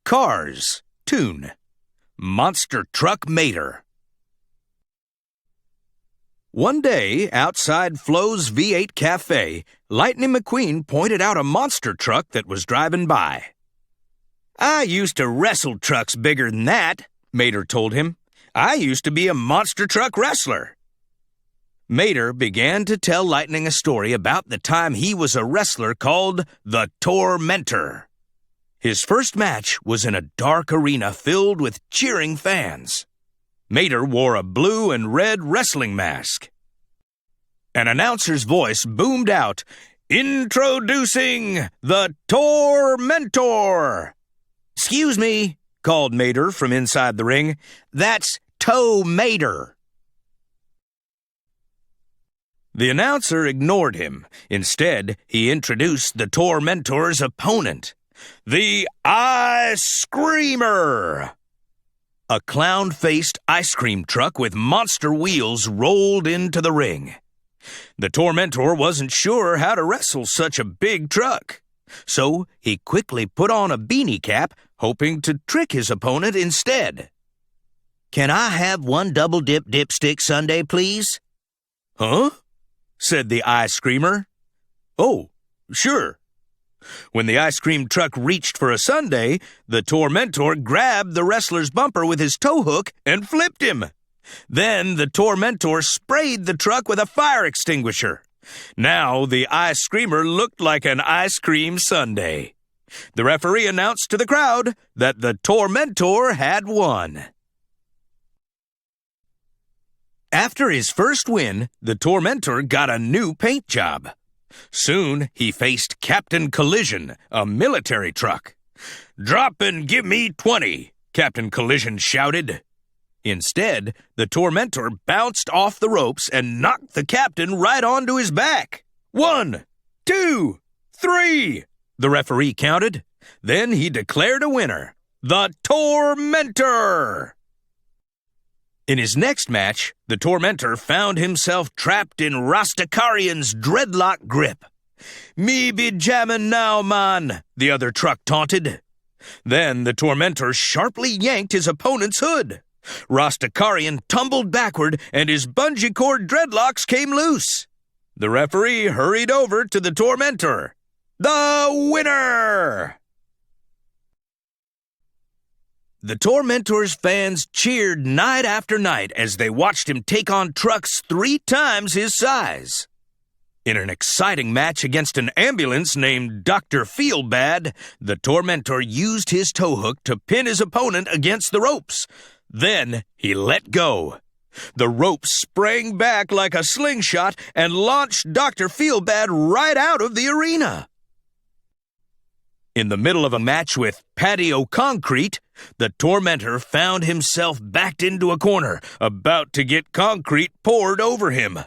Cars, Tune, Monster Truck Mater. One day, outside Flo's V8 Cafe, Lightning McQueen pointed out a monster truck that was driving by. "I used to wrestle trucks bigger than that," Mater told him. "I used to be a monster truck wrestler." Mater began to tell Lightning a story about the time he was a wrestler called the Tormentor. His first match was in a dark arena filled with cheering fans. Mater wore a blue and red wrestling mask. An announcer's voice boomed out, "Introducing the Tormentor!" "Excuse me," called Mater from inside the ring. "That's Toe Mater." The announcer ignored him. Instead, he introduced the Tormentor's opponent, the Ice Screamer. A clown-faced ice cream truck with monster wheels rolled into the ring. The Tormentor wasn't sure how to wrestle such a big truck, so he quickly put on a beanie cap, hoping to trick his opponent instead. "Can I have one double-dip dipstick sundae, please?" "Huh?" said the ice screamer. "Oh, sure." When the ice cream truck reached for a sundae, the Tormentor grabbed the wrestler's bumper with his tow hook and flipped him. Then the Tormentor sprayed the truck with a fire extinguisher. Now the ice screamer looked like an ice cream sundae. The referee announced to the crowd that the Tormentor had won. After his first win, the Tormentor got a new paint job. Soon he faced Captain Collision, a military truck. "Drop and give me 20, Captain Collision shouted. Instead, the Tormentor bounced off the ropes and knocked the captain right onto his back. 1, 2, 3, the referee counted. Then he declared a winner, the Tormentor. In his next match, the Tormentor found himself trapped in Rastakarian's dreadlock grip. "Me be jammin' now, man," the other truck taunted. Then the Tormentor sharply yanked his opponent's hood. Rastakarian tumbled backward and his bungee cord dreadlocks came loose. The referee hurried over to the Tormentor. The winner! The Tormentor's fans cheered night after night as they watched him take on trucks 3 times his size. In an exciting match against an ambulance named Dr. Feelbad, the Tormentor used his tow hook to pin his opponent against the ropes. Then he let go. The rope sprang back like a slingshot and launched Dr. Feelbad right out of the arena. In the middle of a match with Patio Concrete, the Tormentor found himself backed into a corner, about to get concrete poured over him.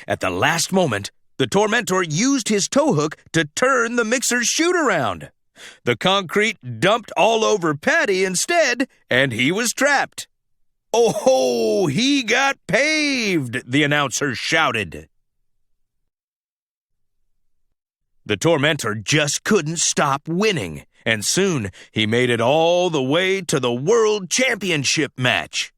At the last moment, the Tormentor used his tow hook to turn the mixer's chute around. The concrete dumped all over Patty instead, and he was trapped. "Oh ho, he got paved," the announcer shouted. The Tormentor just couldn't stop winning, and soon he made it all the way to the World Championship match.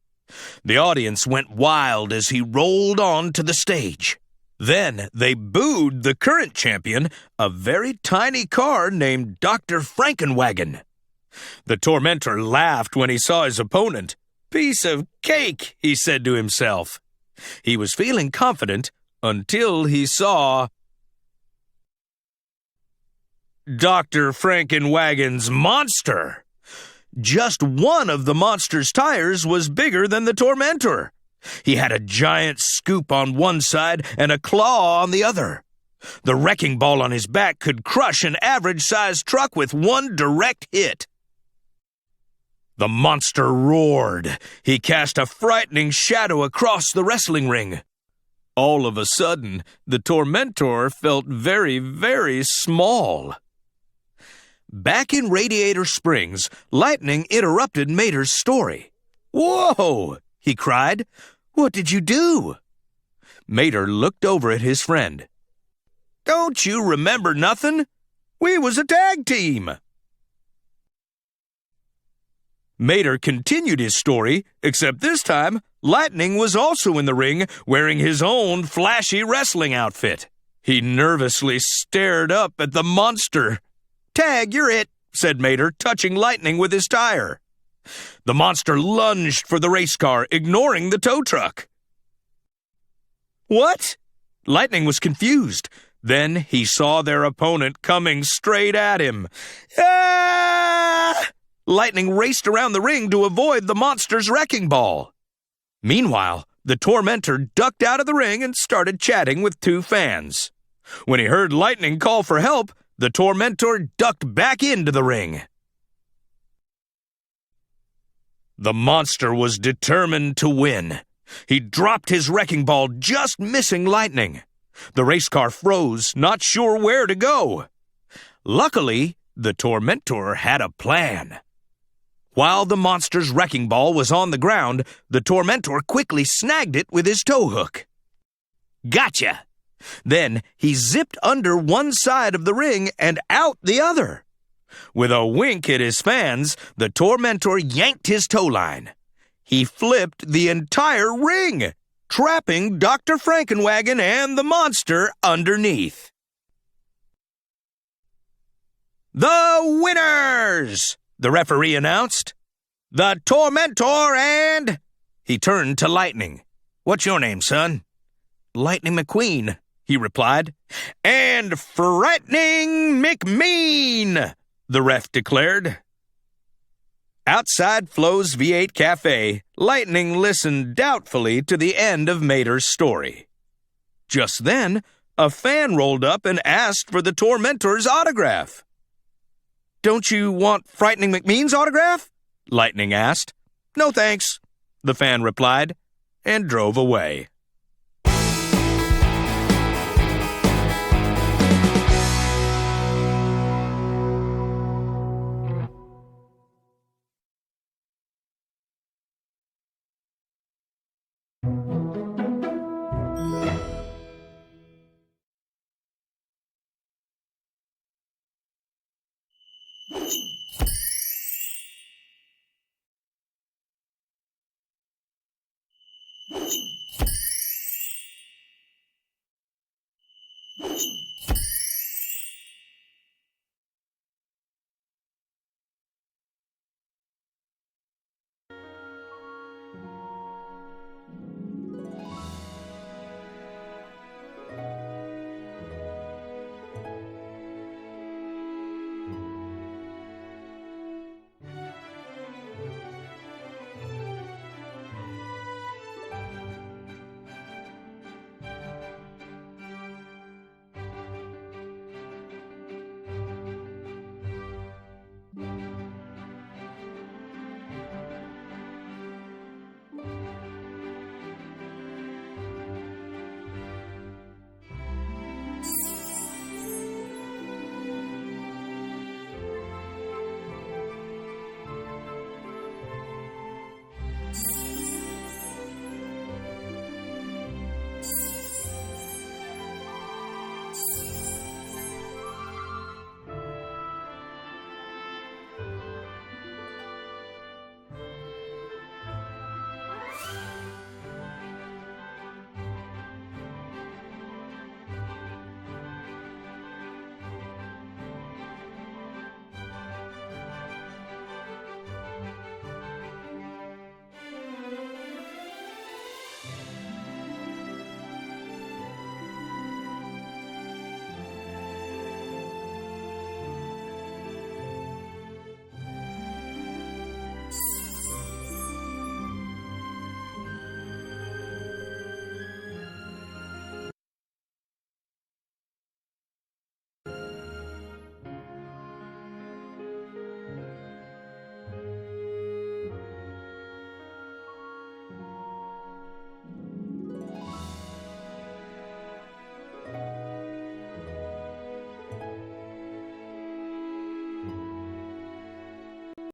The audience went wild as he rolled on to the stage. Then they booed the current champion, a very tiny car named Dr. Frankenwagon. The Tormentor laughed when he saw his opponent. "Piece of cake," he said to himself. He was feeling confident until he saw Dr. Frankenwagon's monster. Just one of the monster's tires was bigger than the Tormentor. He had a giant scoop on one side and a claw on the other. The wrecking ball on his back could crush an average-sized truck with one direct hit. The monster roared. He cast a frightening shadow across the wrestling ring. All of a sudden, the Tormentor felt very, very small. Back in Radiator Springs, Lightning interrupted Mater's story. "Whoa!" he cried. "What did you do?" Mater looked over at his friend. "Don't you remember nothing? We was a tag team." Mater continued his story, except this time, Lightning was also in the ring wearing his own flashy wrestling outfit. He nervously stared up at the monster. "Tag, you're it," said Mater, touching Lightning with his tire. The monster lunged for the race car, ignoring the tow truck. "What?" Lightning was confused. Then he saw their opponent coming straight at him. Ah! Lightning raced around the ring to avoid the monster's wrecking ball. Meanwhile, the tormentor ducked out of the ring and started chatting with two fans. When he heard Lightning call for help, the tormentor ducked back into the ring. The monster was determined to win. He dropped his wrecking ball, just missing Lightning. The race car froze, not sure where to go. Luckily, the tormentor had a plan. While the monster's wrecking ball was on the ground, the tormentor quickly snagged it with his tow hook. "Gotcha!" Then he zipped under one side of the ring and out the other. With a wink at his fans, the tormentor yanked his tow line. He flipped the entire ring, trapping Dr. Frankenwagon and the monster underneath. "The winners!" the referee announced. "The tormentor and—" He turned to Lightning. "What's your name, son?" "Lightning McQueen," he replied. "And Frightening McMean!" the ref declared. Outside Flo's V8 Cafe, Lightning listened doubtfully to the end of Mater's story. Just then, a fan rolled up and asked for the tormentor's autograph. "Don't you want Frightening McMean's autograph?" Lightning asked. "No thanks," the fan replied, and drove away.